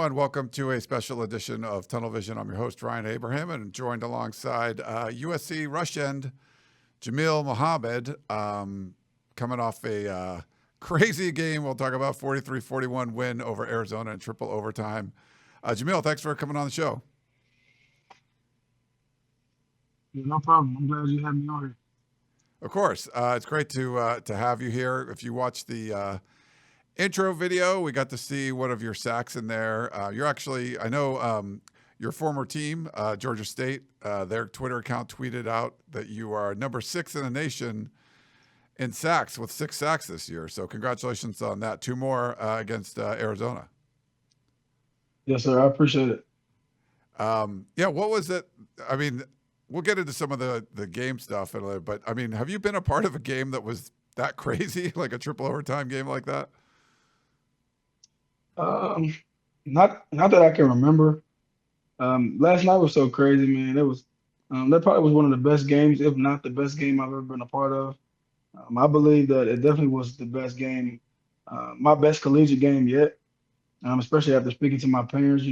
everyone. Welcome to a special edition of Tunnel Vision. I'm your host, Ryan Abraham, and joined alongside USC rush end Jamil Muhammad, coming off a crazy game. We'll talk about 43-41 win over Arizona in triple overtime. Jamil, thanks for coming on the show. Yeah, no problem. I'm glad you had me on here. Of course. It's great to have you here. If you watch the intro video, we got to see one of your sacks in there. You're actually, I know your former team, Georgia State, their Twitter account tweeted out that you are number 6 in the nation in sacks with 6 sacks this year. So congratulations on that. 2 more against Arizona. Yes, sir. I appreciate it. Yeah, what was it? I mean, we'll get into some of the game stuff in a little, but I mean, have you been a part of a game that was that crazy, like a triple overtime game like that? Um, not that I can remember. Last night was so crazy, man. It was that probably was one of the best games, if not the best game I've ever been a part of. I believe that it definitely was the best game, my best collegiate game yet. Especially after speaking to my parents,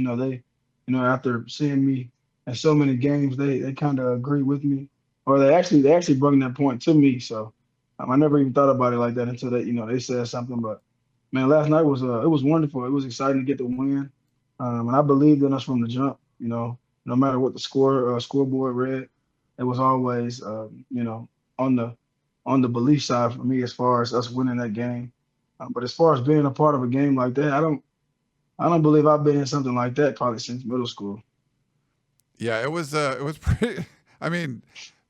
after seeing me in so many games, they kind of agree with me, or they actually brought that point to me. So I never even thought about it like that until they said something. But man, last night was it was wonderful. It was exciting to get the win, and I believed in us from the jump. No matter what the scoreboard read, it was always on the belief side for me as far as us winning that game. But as far as being a part of a game like that, I don't believe I've been in something like that probably since middle school. Yeah, it was pretty. I mean,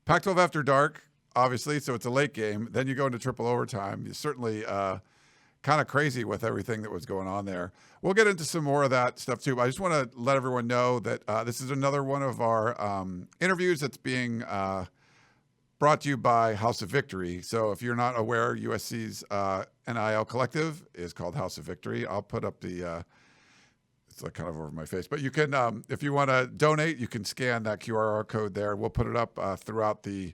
Pac-12 after dark, obviously, so it's a late game. Then you go into triple overtime. You certainly kind of crazy with everything that was going on there. We'll get into some more of that stuff too. But I just want to let everyone know that this is another one of our interviews that's being brought to you by House of Victory. So if you're not aware, USC's NIL collective is called House of Victory. I'll put up the. It's like kind of over my face, but you can, if you want to donate, you can scan that QR code there. We'll put it up throughout the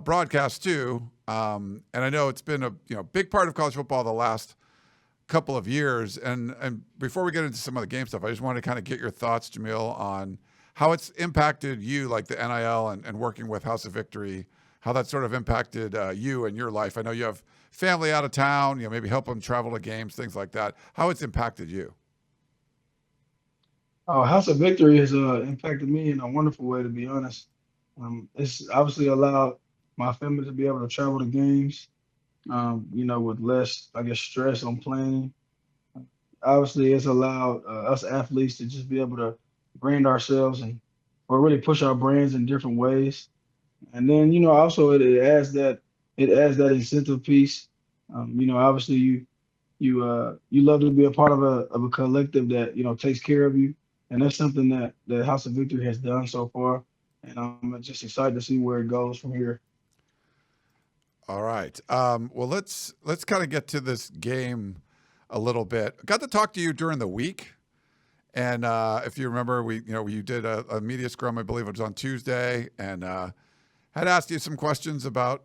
broadcast too. And I know it's been a big part of college football the last couple of years. And before we get into some of the game stuff, I just want to kind of get your thoughts, Jamil, on how it's impacted you, like the NIL and working with House of Victory, how that sort of impacted you and your life. I know you have family out of town, maybe help them travel to games, things like that. How it's impacted you. House of Victory has impacted me in a wonderful way, to be honest. It's obviously allowed my family to be able to travel to games, with less, I guess, stress on planning. Obviously, it's allowed us athletes to just be able to brand ourselves or really push our brands in different ways. And then, also it adds that incentive piece. Obviously you love to be a part of a collective that takes care of you, and that's something that the House of Victory has done so far, and I'm just excited to see where it goes from here. All right. Well, let's kind of get to this game a little bit. Got to talk to you during the week, and if you remember, you did a media scrum. I believe it was on Tuesday, and had asked you some questions about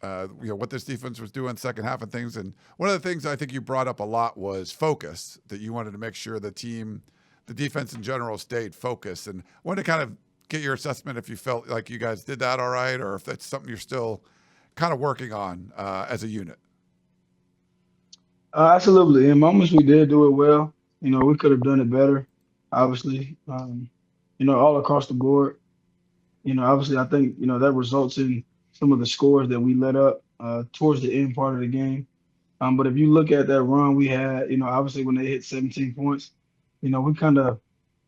what this defense was doing second half and things. And one of the things I think you brought up a lot was focus. That you wanted to make sure the defense in general, stayed focused, and wanted to kind of get your assessment if you felt like you guys did that all right, or if that's something you're still kind of working on as a unit. Absolutely, in moments we did do it well. We could have done it better, obviously. All across the board. Obviously, I think that results in some of the scores that we let up towards the end part of the game. But if you look at that run we had, obviously when they hit 17 points, we kind of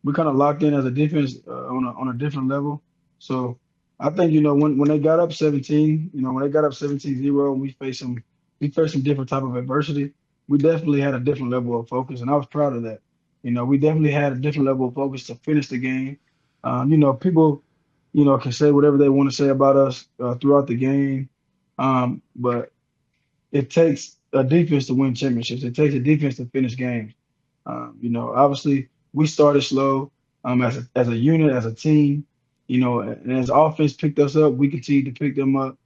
locked in as a defense on a different level. So I think when they got up 17, when they got up 17-0, and we faced some different type of adversity. We definitely had a different level of focus, and I was proud of that. We definitely had a different level of focus to finish the game. People can say whatever they want to say about us throughout the game, but it takes a defense to win championships. It takes a defense to finish games. Obviously we started slow as a unit, as a team, and as offense picked us up, we continued to pick them up.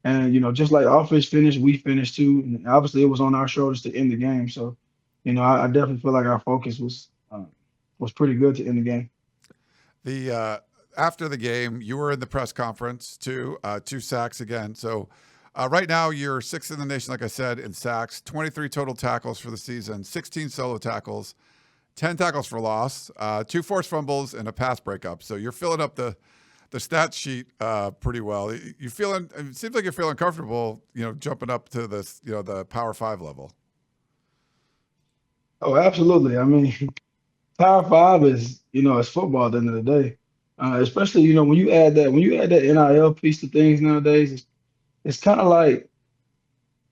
And just like offense finished, we finished too. And obviously it was on our shoulders to end the game. So, I definitely feel like our focus was was pretty good to end the game. The after the game, you were in the press conference too. 2 sacks again. So right now you're sixth in the nation, like I said, in sacks. 23 total tackles for the season. 16 solo tackles. 10 tackles for loss. 2 forced fumbles and a pass breakup. So you're filling up the stat sheet pretty well. You feeling? It seems like you're feeling comfortable. Jumping up to this. The Power 5 level. Oh, absolutely. I mean, Power Five is, it's football at the end of the day. Especially, when you add that NIL piece to things nowadays, it's kind of like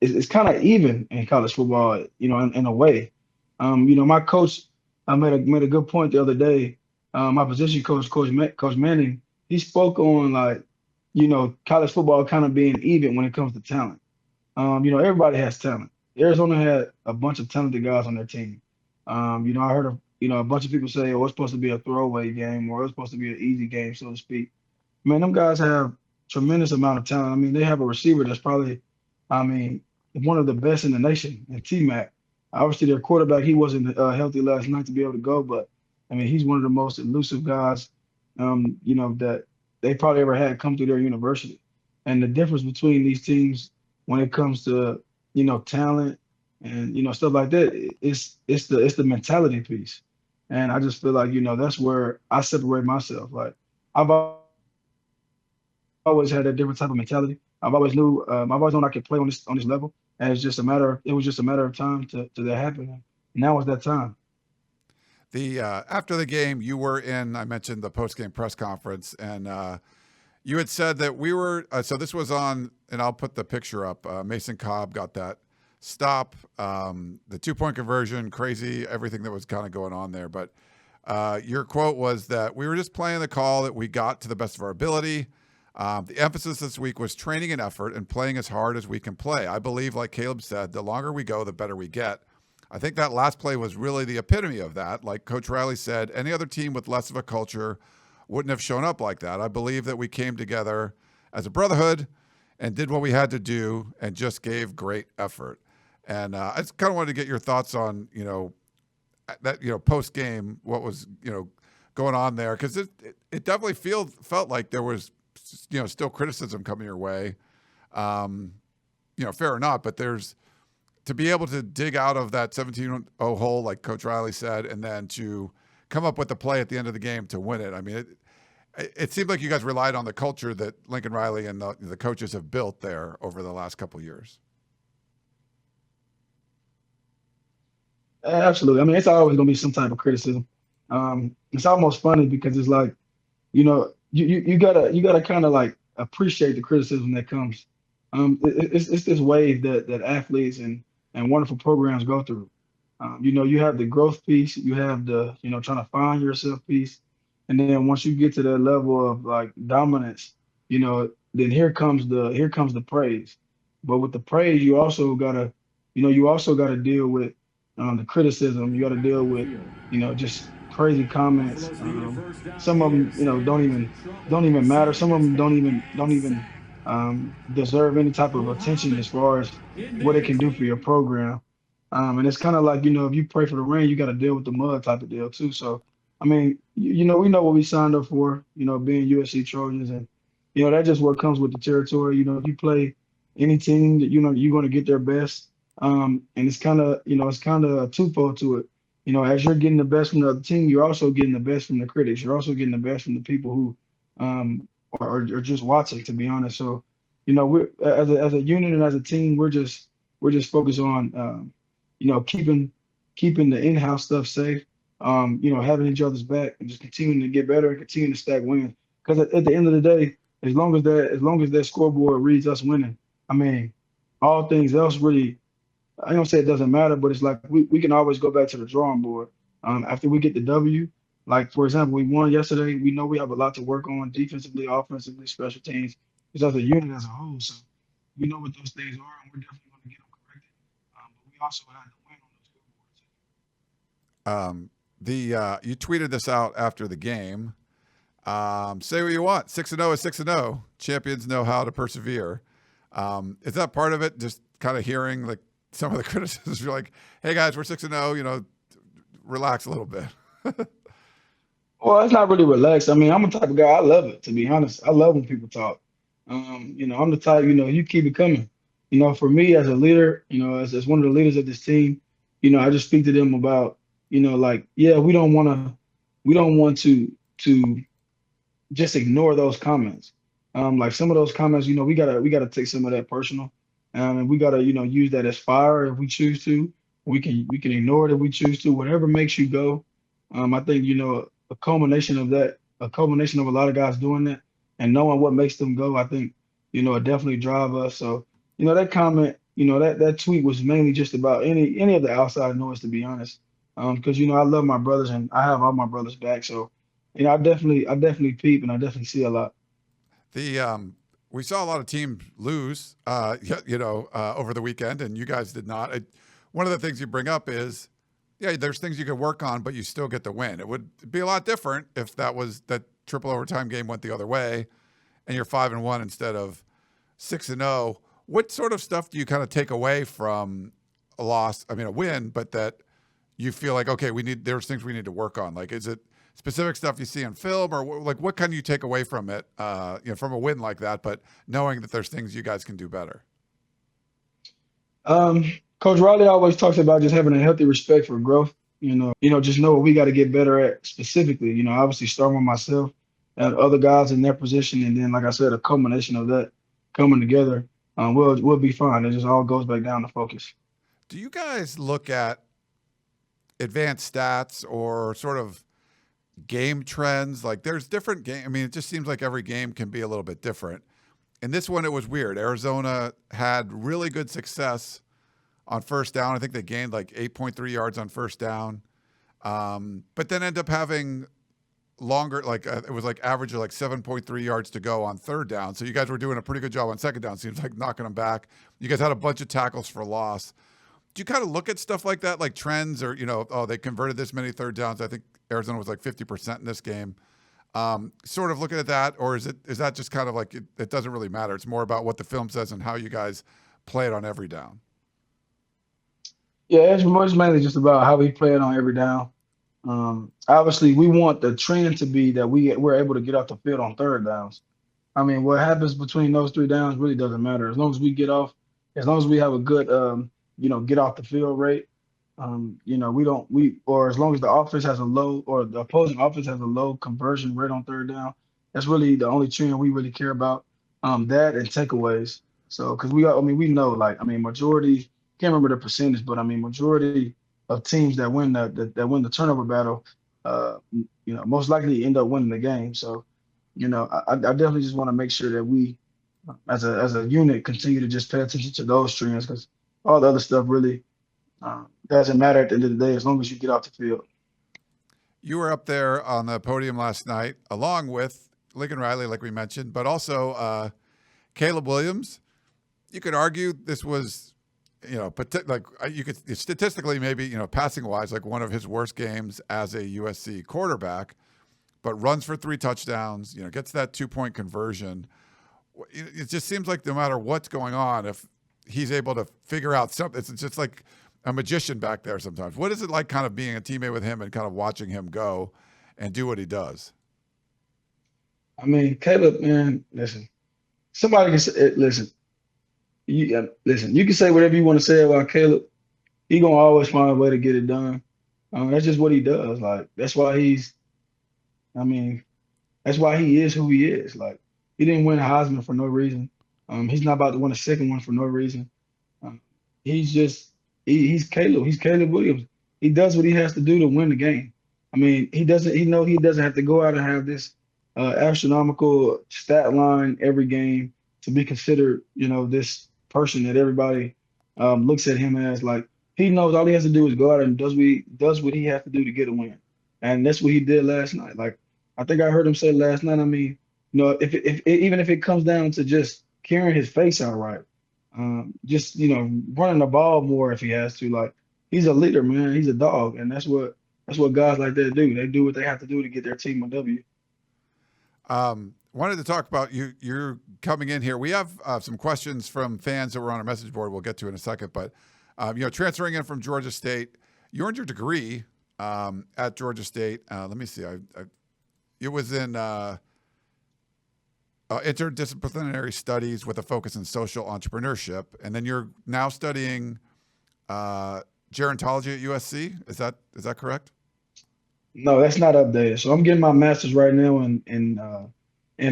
it's kind of even in college football, in a way. My coach made a good point the other day. My position coach, Coach Manning, he spoke on like, college football kind of being even when it comes to talent. Everybody has talent. Arizona had a bunch of talented guys on their team. I heard of, a bunch of people say, oh, it's supposed to be a throwaway game or it's supposed to be an easy game, so to speak. Man, them guys have tremendous amount of talent. I mean, they have a receiver that's probably, I mean, one of the best in the nation, and T-Mac. Obviously, their quarterback, he wasn't healthy last night to be able to go, but I mean, he's one of the most elusive guys, that they probably ever had come through their university. And the difference between these teams when it comes to, talent and stuff like that, it's the mentality piece. And I just feel like, that's where I separate myself. Like I've always had a different type of mentality. I've always known I could play on this level, and it was just a matter of time to that happen. And now is that time. The after the game, you were in. I mentioned the post game press conference, and you had said that we were. So this was on, and I'll put the picture up. Mason Cobb got that stop, the 2-point conversion, crazy, everything that was kind of going on there. But your quote was that we were just playing the call that we got to the best of our ability. The emphasis this week was training and effort and playing as hard as we can play. I believe, like Caleb said, the longer we go, the better we get. I think that last play was really the epitome of that. Like Coach Riley said, any other team with less of a culture wouldn't have shown up like that. I believe that we came together as a brotherhood and did what we had to do and just gave great effort. And I just kind of wanted to get your thoughts on, that, post game, what was, going on there. Cause it definitely felt like there was, still criticism coming your way. Fair or not, but to be able to dig out of that 17-0 hole, like Coach Riley said, and then to come up with the play at the end of the game to win it. I mean, it seemed like you guys relied on the culture that Lincoln Riley and the coaches have built there over the last couple of years. Absolutely. I mean, it's always going to be some type of criticism. It's almost funny because it's like, you gotta kind of like appreciate the criticism that comes. It's this wave that athletes and wonderful programs go through. You have the growth piece, you have the trying to find yourself piece, and then once you get to that level of like dominance, then here comes the praise. But with the praise, you also gotta deal with the criticism. You got to deal with just crazy comments. Some of them don't even matter. Some of them don't even deserve any type of attention as far as what it can do for your program. And it's kind of like, if you pray for the rain, you got to deal with the mud type of deal too. So, I mean, we know what we signed up for, being USC Trojans, and that just what comes with the territory. If you play any team that you're going to get their best. And it's kind of a twofold to it. As you're getting the best from the other team, you're also getting the best from the critics. You're also getting the best from the people who are just watching, to be honest. So, we're as a unit and as a team, we're just focused on keeping the in-house stuff safe. Having each other's back and just continuing to get better and continuing to stack wins. Because at the end of the day, as long as that scoreboard reads us winning, I mean, all things else really. I don't say it doesn't matter, but it's like we can always go back to the drawing board after we get the W. Like, for example, we won yesterday. We know we have a lot to work on defensively, offensively, special teams, just as a unit as a whole. So we know what those things are, and we're definitely going to get them corrected. But we also had to win on those scoreboards. You tweeted this out after the game. Say what you want. 6-0 is 6-0. Champions know how to persevere. Is that part of it? Just kind of hearing like some of the criticisms. You're like, hey guys, we're 6-0. Relax a little bit. Well, it's not really relaxed. I mean, I'm the type of guy, I love it, to be honest. I love when people talk. I'm the type, you keep it coming. For me as a leader, as one of the leaders of this team, I just speak to them about, like, yeah, we don't want to just ignore those comments. Like some of those comments, we gotta take some of that personal, and we gotta, use that as fire if we choose to. We can ignore it if we choose to. Whatever makes you go. I think a culmination of a lot of guys doing that and knowing what makes them go. I think it definitely drive us. So that comment, that tweet was mainly just about any of the outside noise, to be honest. Because I love my brothers and I have all my brothers back. So I definitely peep and I definitely see a lot. The We saw a lot of teams lose, over the weekend, and you guys did not. One of the things you bring up is, yeah, there's things you could work on, but you still get the win. It would be a lot different if that triple overtime game went the other way, and you're 5-1 instead of 6-0. What sort of stuff do you kind of take away from a loss? I mean, a win, but that you feel like, okay, there's things we need to work on. Like, is it specific stuff you see on film, or like what can you take away from it, from a win like that, but knowing that there's things you guys can do better? Um, Coach Riley always talks about just having a healthy respect for growth. Just know what we got to get better at specifically. Obviously starting with myself and other guys in their position, and then, like I said, a culmination of that coming together. We'll be fine. It just all goes back down to focus. Do you guys look at advanced stats or sort of game trends? Like there's different game. I mean, it just seems like every game can be a little bit different. In this one, it was weird. Arizona had really good success on first down. I think they gained like 8.3 yards on first down, but then end up having longer, like it was like average of like 7.3 yards to go on third down. So you guys were doing a pretty good job on second down. Seems like knocking them back. You guys had a bunch of tackles for loss. Do you kind of look at stuff like that, like trends, or they converted this many third downs? I think Arizona was like 50% in this game. Sort of looking at that, or is that just kind of like it doesn't really matter? It's more about what the film says and how you guys play it on every down. Yeah, it's mainly just about how we play it on every down. Obviously, we want the trend to be that we're able to get off the field on third downs. I mean, what happens between those three downs really doesn't matter. As long as we have a good, get off the field rate, or as long as the offense has a low, or the opposing offense has a low conversion rate on third down, that's really the only trend we really care about. That and takeaways. So, because we know, like, I mean, majority, can't remember the percentage, but I mean, majority of teams that win that win the turnover battle, most likely end up winning the game. So, I definitely just want to make sure that we, as a unit, continue to just pay attention to those trends because all the other stuff really doesn't matter at the end of the day as long as you get off the field. You were up there on the podium last night, along with Lincoln Riley, like we mentioned, but also Caleb Williams. You could argue this was, like you could statistically maybe, passing wise, like one of his worst games as a USC quarterback, but runs for 3 touchdowns, gets that 2-point conversion. It just seems like no matter what's going on, if he's able to figure out something, it's just like a magician back there sometimes. What is it like kind of being a teammate with him and kind of watching him go and do what he does? I mean, Caleb, man, listen, somebody can say, listen, listen, you can say whatever you want to say about Caleb. He gonna always find a way to get it done. That's just what he does. Like I mean, that's why he is who he is. Like he didn't win Heisman for no reason. He's not about to win a second one for no reason. Um, he's just he's Caleb. He's Caleb Williams. He does what he has to do to win the game. I mean, he doesn't. He doesn't have to go out and have this astronomical stat line every game to be considered. This person that everybody looks at him as. Like he knows all he has to do is go out and does what he has to do to get a win, and that's what he did last night. Like I think I heard him say last night. I mean, even if it comes down to just carrying his face out right, just running the ball more if he has to. Like he's a leader, man. He's a dog, and that's what guys like that do. They do what they have to do to get their team a W. Wanted to talk about you. You're coming in here. We have some questions from fans that were on our message board. We'll get to in a second, but transferring in from Georgia State, you earned your degree at Georgia State. Let me see. it was in interdisciplinary studies with a focus in social entrepreneurship, and then you're now studying gerontology at USC. Is that correct? No, that's not updated. So I'm getting my master's right now in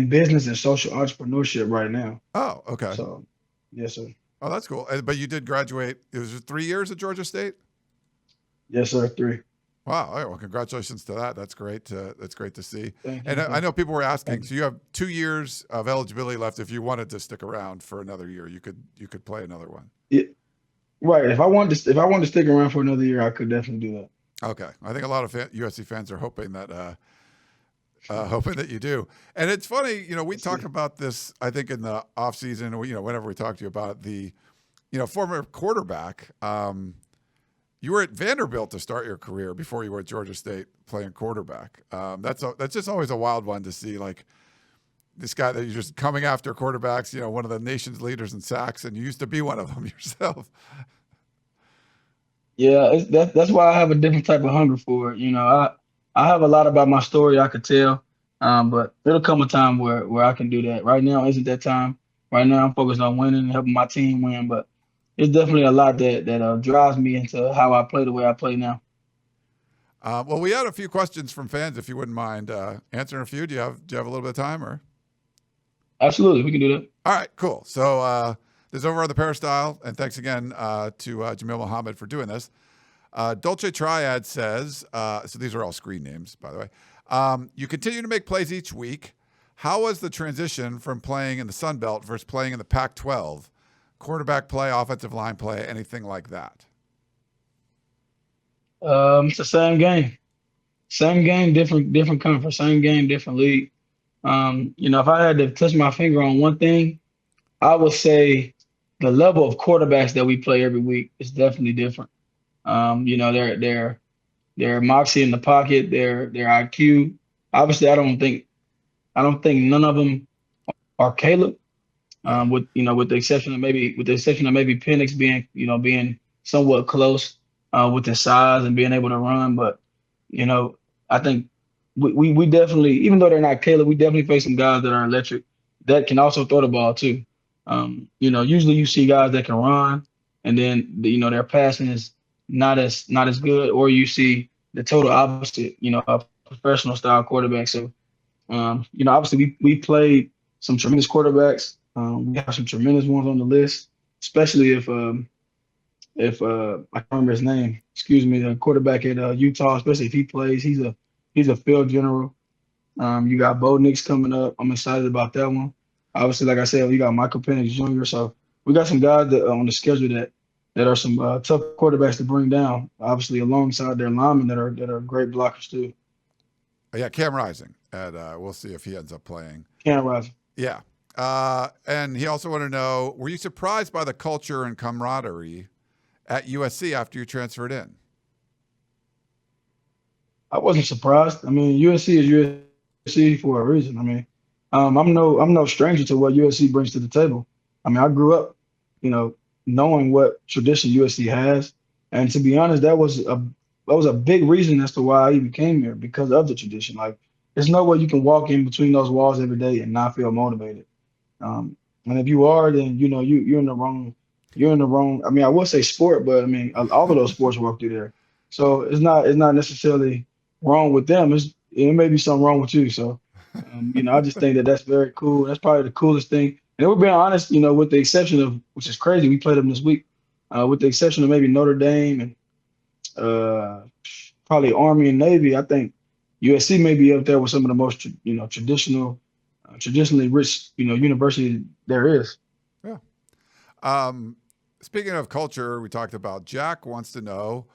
business and social entrepreneurship right now. Oh, okay. So yes, sir. Oh, that's cool. But you did graduate. It was 3 years at Georgia State. Yes, sir. Three. Wow. All right. Well, congratulations to that. That's great. That's great to see. Thank And you. I know people were asking. Thank you. So you have 2 years of eligibility left. If you wanted to stick around for another year, you could play another one. Yeah, right. If I wanted to stick around for another year, I could definitely do that. Okay. I think a lot of USC fans are hoping that you do. And it's funny, we Let's talked see. about this, I think, in the off season, whenever we talked to you about the, former quarterback. You were at Vanderbilt to start your career before you were at Georgia State playing quarterback. That's just always a wild one to see, like this guy that you're just coming after quarterbacks, one of the nation's leaders in sacks, and you used to be one of them yourself. Yeah, that's why I have a different type of hunger for it. I have a lot about my story I could tell, but there'll come a time where I can do that. Right now isn't that time. Right now I'm focused on winning and helping my team win, but it's definitely a lot that drives me into how I play the way I play now. Well, we had a few questions from fans, if you wouldn't mind answering a few. Do you have a little bit of time, or? Absolutely, we can do that. All right, cool. So this is over on the Peristyle, and thanks again to Jamil Muhammad for doing this. Dolce Triad says, so these are all screen names, by the way. You continue to make plays each week. How was the transition from playing in the Sun Belt versus playing in the Pac-12? Quarterback play, offensive line play, anything like that? It's the same game, different conference, same game, different league. If I had to touch my finger on one thing, I would say the level of quarterbacks that we play every week is definitely different. Their moxie in the pocket, their IQ. Obviously, I don't think none of them are Caleb. Yeah. With the exception of maybe Penix being somewhat close with his size and being able to run. But you know, I think we definitely, even though they're not Caleb, we definitely face some guys that are electric that can also throw the ball too. Usually you see guys that can run, and then their passing is not as good, or you see the total opposite. A professional style quarterback. So obviously we played some tremendous quarterbacks. We have some tremendous ones on the list, especially if I can't remember his name. Excuse me, the quarterback at Utah, especially if he plays, he's a field general. You got Bo Nix coming up. I'm excited about that one. Obviously, like I said, we got Michael Penix Jr. So we got some guys that on the schedule that are some tough quarterbacks to bring down. Obviously, alongside their linemen that are great blockers too. Yeah, Cam Rising, and we'll see if he ends up playing. Cam Rising. Yeah. And he also wanted to know, were you surprised by the culture and camaraderie at USC after you transferred in? I wasn't surprised. I mean, USC is USC for a reason. I mean, I'm no stranger to what USC brings to the table. I mean, I grew up, knowing what tradition USC has, and to be honest, that was a big reason as to why I even came here, because of the tradition. Like, there's no way you can walk in between those walls every day and not feel motivated. And if you are, then you're in the wrong. You're in the wrong. I mean, I would say sport, but I mean, all of those sports walk through there. So it's not necessarily wrong with them. It may be something wrong with you. So, I just think that's very cool. That's probably the coolest thing. And we're being honest, with the exception of, which is crazy, we played them this week, with the exception of maybe Notre Dame and probably Army and Navy. I think USC may be up there with some of the most, traditionally rich, university there is. Yeah. Speaking of culture, we talked about. Jack wants to know,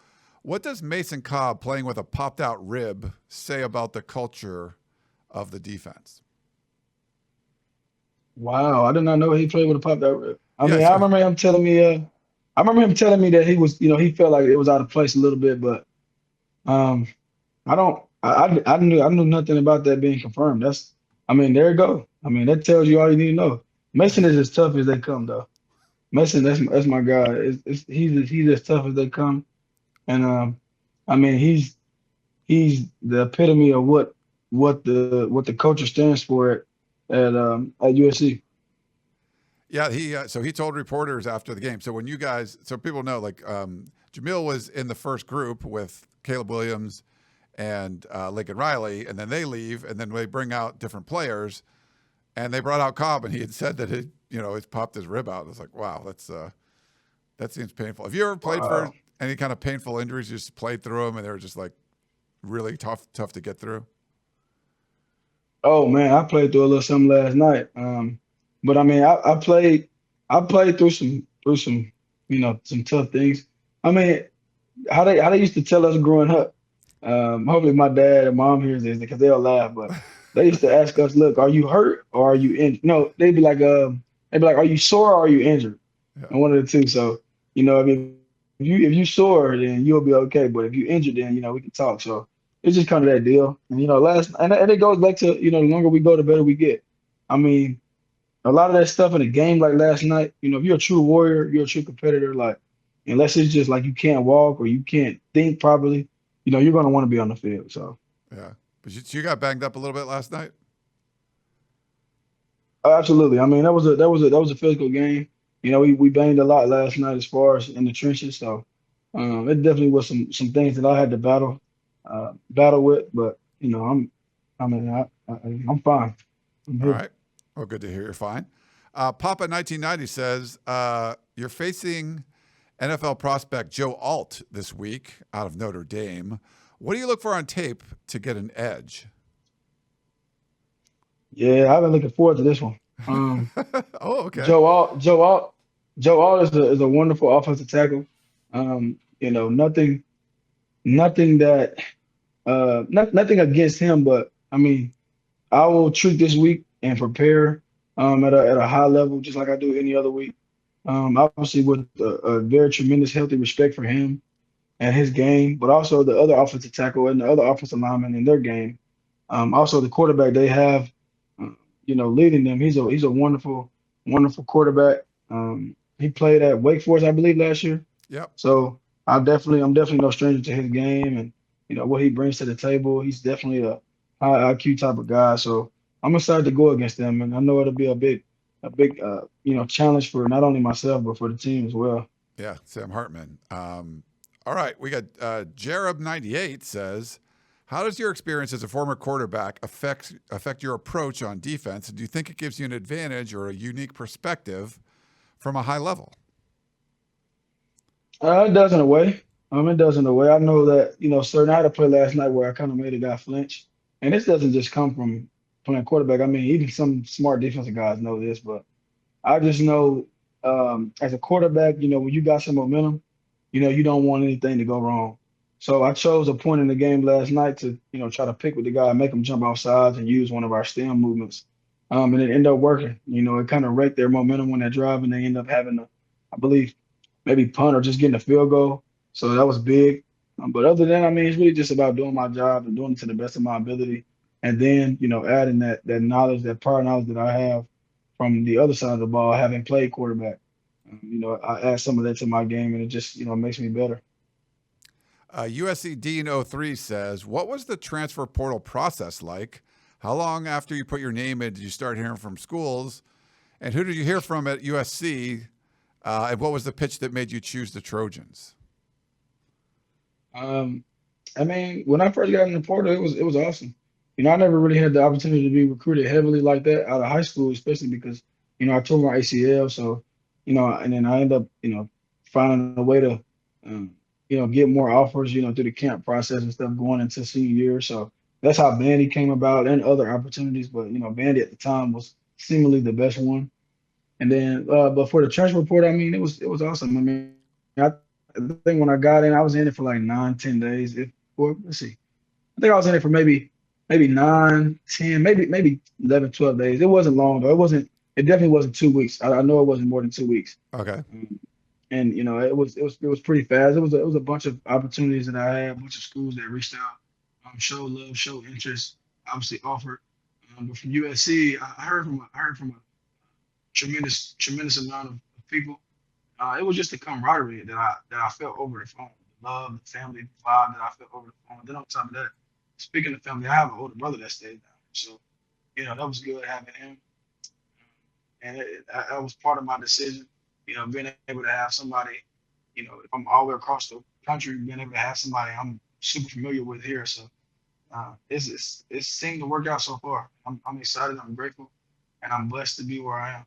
what does Mason Cobb playing with a popped out rib say about the culture of the defense? Wow, I did not know he played with a pop that rip. I Yeah. mean, So, I remember him telling me that he was, he felt like it was out of place a little bit, but um, I don't, I knew nothing about that being confirmed. I mean, there you go. I mean, that tells you all you need to know. Mason is as tough as they come, though. Mason, that's my guy. He's as tough as they come, and I mean, he's the epitome of what what the culture stands for at USC. Yeah, so he told reporters after the game. So when you guys, so people know, like Jamil was in the first group with Caleb Williams and Lincoln Riley, and then they leave, and then they bring out different players, and they brought out Cobb, and he had said that it's popped his rib out. I was like, wow, that seems painful. Have you ever played for Wow. any kind of painful injuries? You just played through them, and they were just like really tough to get through. Oh man, I played through a little something last night. But I mean, I played through some, some tough things. I mean, how they used to tell us growing up. Hopefully my dad and mom hears this because they'll laugh. But they used to ask us, "Look, are you hurt or are you injured?" No, they'd be like, "Are you sore or are you injured?" Yeah. And one of the two. So I mean, if you sore, then you'll be okay. But if you injured, then we can talk. So it's just kind of that deal. And and it goes back to the longer we go, the better we get. I mean, a lot of that stuff in a game like last night, if you're a true warrior, you're a true competitor, like unless it's just like you can't walk or you can't think properly, you're gonna want to be on the field. So Yeah. But you got banged up a little bit last night. absolutely. I mean, that was a physical game. We banged a lot last night as far as in the trenches. So it definitely was some things that I had to battle with. But I mean, I'm fine. I'm All here. right. Well, good to hear you're fine. Papa 1990 says you're facing NFL prospect Joe Alt this week out of Notre Dame. What do you look for on tape to get an edge? Yeah, I've been looking forward to this one. Um, Oh, okay. Joe Alt, Joe Alt, Joe Alt is a wonderful offensive tackle. Nothing that nothing against him, but I mean, I will treat this week and prepare at a high level, just like I do any other week. Obviously with a very tremendous healthy respect for him and his game, but also the other offensive tackle and the other offensive lineman in their game. Also the quarterback they have, uh, leading them. He's a wonderful quarterback. He played at Wake Forest, I believe, last year. Yep. So I'm definitely no stranger to his game and what he brings to the table. He's definitely a high IQ type of guy. So I'm excited to go against them, and I know it'll be a big challenge for not only myself but for the team as well. Yeah. Sam Hartman. All right. We got Jereb 98 says, how does your experience as a former quarterback affect your approach on defense? And do you think it gives you an advantage or a unique perspective from a high level? It does in a way. It does in a way. I know that certain I had a play last night where I kind of made a guy flinch, and this doesn't just come from playing quarterback. I mean, even some smart defensive guys know this, but I just know as a quarterback, when you got some momentum, you don't want anything to go wrong. So I chose a point in the game last night to, try to pick with the guy, make him jump off sides and use one of our stem movements. And it ended up working. It kind of wrecked their momentum when they're driving. They end up having to, I believe, maybe punt or just getting a field goal. So that was big. But other than, I mean, it's really just about doing my job and doing it to the best of my ability. And then, adding that knowledge, that prior knowledge that I have from the other side of the ball, having played quarterback. I add some of that to my game, and it just makes me better. USC Dean03 says, what was the transfer portal process like? How long after you put your name in did you start hearing from schools? And who did you hear from at USC? And what was the pitch that made you choose the Trojans? Um, I mean, when I first got in the portal, it was awesome. I never really had the opportunity to be recruited heavily like that out of high school, especially because I tore my ACL. So and then I end up finding a way to um, get more offers through the camp process and stuff going into senior year. So that's how Bandy came about and other opportunities. But Bandy at the time was seemingly the best one. And then, but for the transfer report, I mean, it was awesome. I mean, I think when I got in, I was in it for like 9, 10 days. Let's see, I think I was in it for maybe 9, 10, maybe 11, 12 days. It wasn't long though. It definitely wasn't 2 weeks. I know it wasn't more than 2 weeks. Okay. And it was pretty fast. It was a bunch of opportunities that I had, a bunch of schools that reached out, showed love, showed interest, obviously offered. But from USC, I heard from a tremendous amount of people. It was just the camaraderie that I felt over the phone, the love, the family vibe that I felt over the phone. Then on top of that, speaking of family, I have an older brother that stayed down. So, that was good having him. And that was part of my decision, being able to have somebody, if I'm all the way across the country, being able to have somebody I'm super familiar with here. So it's seemed to work out so far. I'm excited, I'm grateful, and I'm blessed to be where I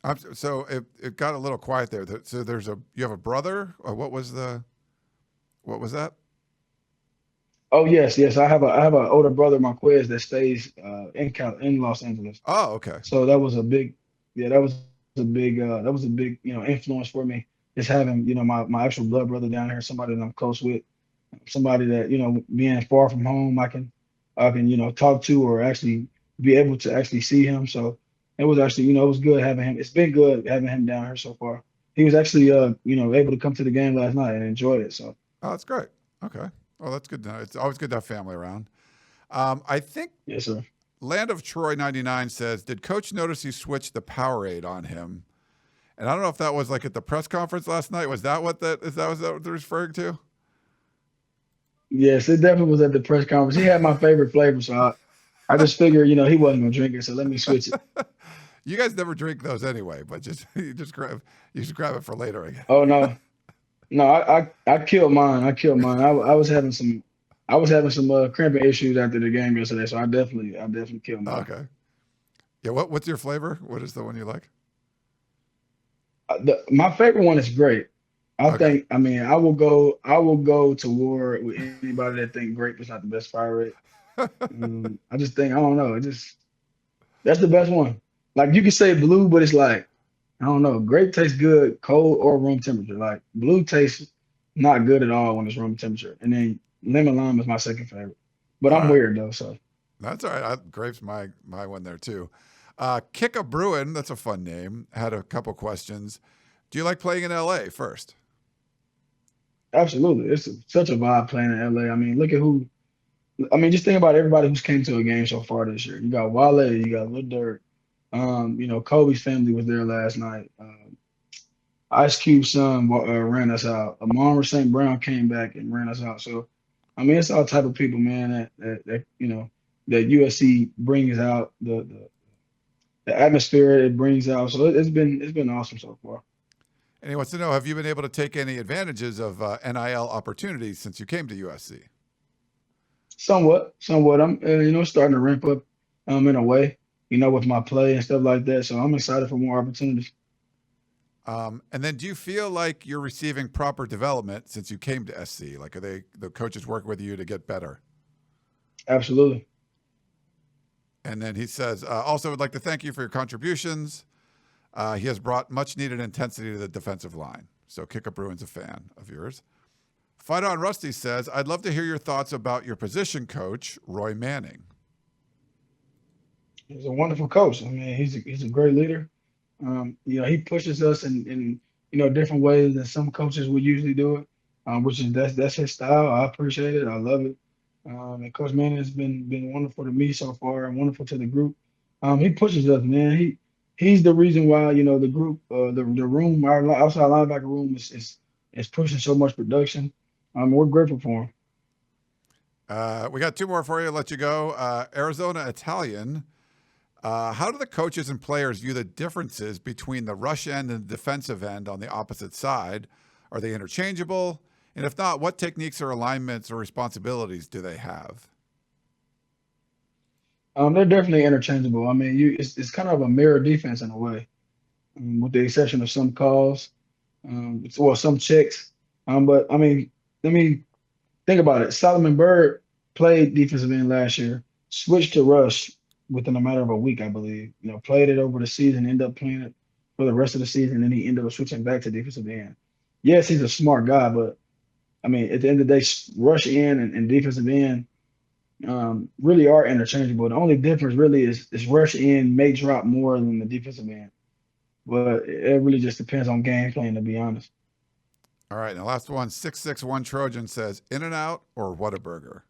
am. So it got a little quiet there. So you have a brother? Or what was that? Oh yes, yes. I have an older brother, Marquez, that stays in Los Angeles. Oh, okay. So that was a big, yeah, that was a big influence for me. Just having my actual blood brother down here, somebody that I'm close with, somebody that being far from home, I can talk to or actually be able to actually see him. So it was actually it was good having him. It's been good having him down here so far. He was actually able to come to the game last night and enjoyed it. So Oh, that's great. Okay. Well, that's good to know. It's always good to have family around. I think yes, sir. Land of Troy 99 says, did Coach notice you switched the Powerade on him? And I don't know if that was like at the press conference last night. Was that what they're referring to? Yes, it definitely was at the press conference. He had my favorite flavor, so I just figured he wasn't gonna drink it, so let me switch it. You guys never drink those anyway, but just you just grab it for later again. Oh no, no, I killed mine. I killed mine. I was having some cramping issues after the game yesterday, so I definitely killed mine. Okay. Yeah. What's your flavor? What is the one you like? My favorite one is great. I Okay. think. I mean, I will go to war with anybody that think grape is not the best fire rate. I just think I don't know. It just that's the best one. Like you can say blue, but it's like I don't know. Grape tastes good cold or room temperature. Like blue tastes not good at all when it's room temperature. And then lemon lime is my second favorite. But All I'm right. weird though, so That's all right. Grape's my one there too. Kick a Bruin. That's a fun name. Had a couple questions. Do you like playing in LA first? absolutely. It's such a vibe playing in LA. I mean, look at who. I mean, just think about everybody who's came to a game so far this year. You got Wale, you got Lil Durk. Kobe's family was there last night. Ice Cube's son ran us out. Amon St. Brown came back and ran us out. So, I mean, it's all type of people, man. That USC brings out the atmosphere it brings out. So it's been awesome so far. And he wants to know, have you been able to take any advantages of NIL opportunities since you came to USC? Somewhat, somewhat. I'm starting to ramp up in a way, with my play and stuff like that. So I'm excited for more opportunities. And then do you feel like you're receiving proper development since you came to SC? Like, are the coaches working with you to get better? Absolutely. And then he says, also would like to thank you for your contributions. He has brought much needed intensity to the defensive line. So Kickup Bruin's a fan of yours. Fight on Rusty says, I'd love to hear your thoughts about your position coach, Roy Manning. He's a wonderful coach. I mean, he's a great leader. He pushes us in different ways than some coaches would usually do it, which is that's his style. I appreciate it. I love it. And Coach Manning has been wonderful to me so far and wonderful to the group. He pushes us, man. He's the reason why the group, the room, our outside linebacker room is pushing so much production. We're grateful for him. We got two more for you. Let you go. Arizona Italian. How do the coaches and players view the differences between the rush end and the defensive end on the opposite side? Are they interchangeable? And if not, what techniques or alignments or responsibilities do they have? They're definitely interchangeable. I mean, it's kind of a mirror defense in a way, with the exception of some calls, or some checks. But I mean, let me think about it. Solomon Byrd played defensive end last year, switched to rush within a matter of a week, I believe. Played it over the season, ended up playing it for the rest of the season, and then he ended up switching back to defensive end. Yes, he's a smart guy, but I mean, at the end of the day, rush in and defensive end really are interchangeable. The only difference really is rush in may drop more than the defensive end, but it really just depends on game plan, to be honest. All right. And the last one, 661 Trojan says, In and Out or Whataburger?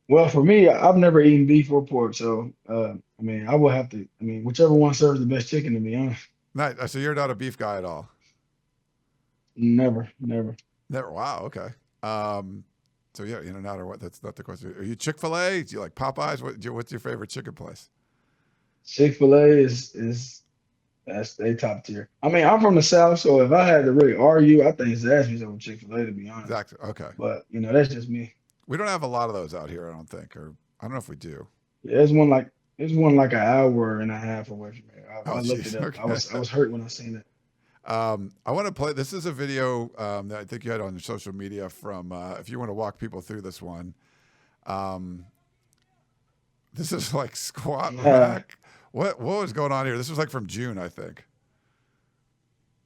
Well, for me, I've never eaten beef or pork, so I mean, I will have to. I mean, whichever one serves the best chicken, to be honest. Nice. So you're not a beef guy at all? Never, never. Never. Wow. Okay. Um, So yeah, In and Out or what? That's not the question. Are you Chick-fil-A? Do you like Popeyes? What's your favorite chicken place? Chick-fil-A is that's they top tier. I mean, I'm from the South, so if I had to really argue, I think Zaxby's over Chick-fil-A to be honest. Exactly. Okay. But that's just me. We don't have a lot of those out here, I don't think, or I don't know if we do. Yeah, there's one like an hour and a half away from here. Oh, I looked it jeez. up. I Okay. was I was hurt when I seen it. I want to play. This is a video that I think you had on your social media from. If you want to walk people through this one, um, this is like squat Yeah, rack. What was going on here? This was like from June, I think.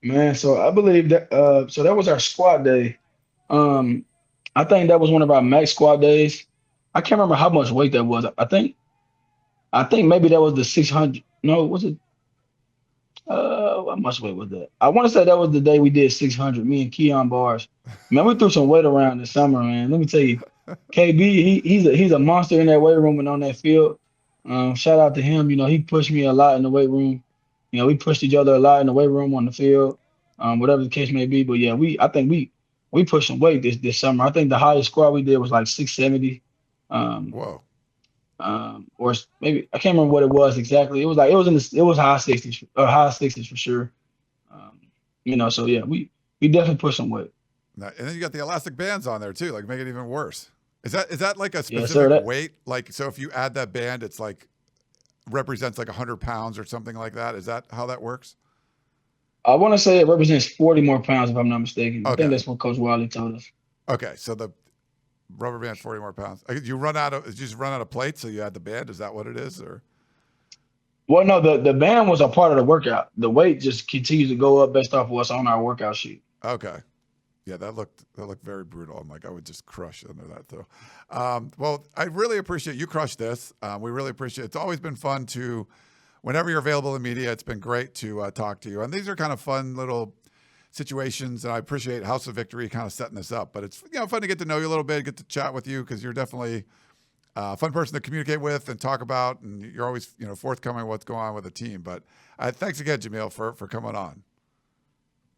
man. So I believe that so that was our squad day. Um, I think that was one of our max squad days. I can't remember how much weight that was. I think maybe that was the 600. No, was it? How much weight was that? I want to say that was the day we did 600. Me and Keon Bars. Man, we threw some weight around this summer, man. Let me tell you, KB, he's a monster in that weight room and on that field. Shout out to him. He pushed me a lot in the weight room. We pushed each other a lot in the weight room, on the field, whatever the case may be. But yeah, I think we pushed some weight this summer. I think the highest squat we did was like 670. Um, Whoa. or maybe I can't remember what it was exactly. It was high 60s for sure. Um, so yeah, we definitely pushed some weight. And then you got the elastic bands on there too, like make it even worse. Is that like a Yeah, sir. specific weight? Like, so if you add that band, it's like represents like 100 pounds or something like that. Is that how that works? I want to say it represents 40 more pounds if I'm not mistaken. I think Okay. that's what Coach Wiley told us. Okay. So the rubber band's 40 more pounds. You just run out of plates, so you add the band. Is that what it is? Or Well, no, the band was a part of the workout. The weight just continues to go up based off of what's on our workout sheet. okay. Yeah, that looked very brutal. I'm like, I would just crush under that though. Well, I really appreciate you crushed this. We really appreciate. It's always been fun to, whenever you're available in media, it's been great to talk to you. And these are kind of fun little situations, and I appreciate House of Victory kind of setting this up. But it's fun to get to know you a little bit, get to chat with you because you're definitely a fun person to communicate with and talk about, and you're always forthcoming with what's going on with the team. But thanks again, Jamil, for coming on.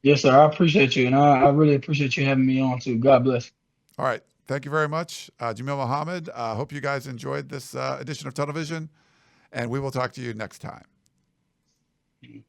Yes, sir. I appreciate you, and I really appreciate you having me on too. God bless. All right. Thank you very much, Jamil Muhammad. Hope you guys enjoyed this edition of Tunnel Vision, and we will talk to you next time. Mhm.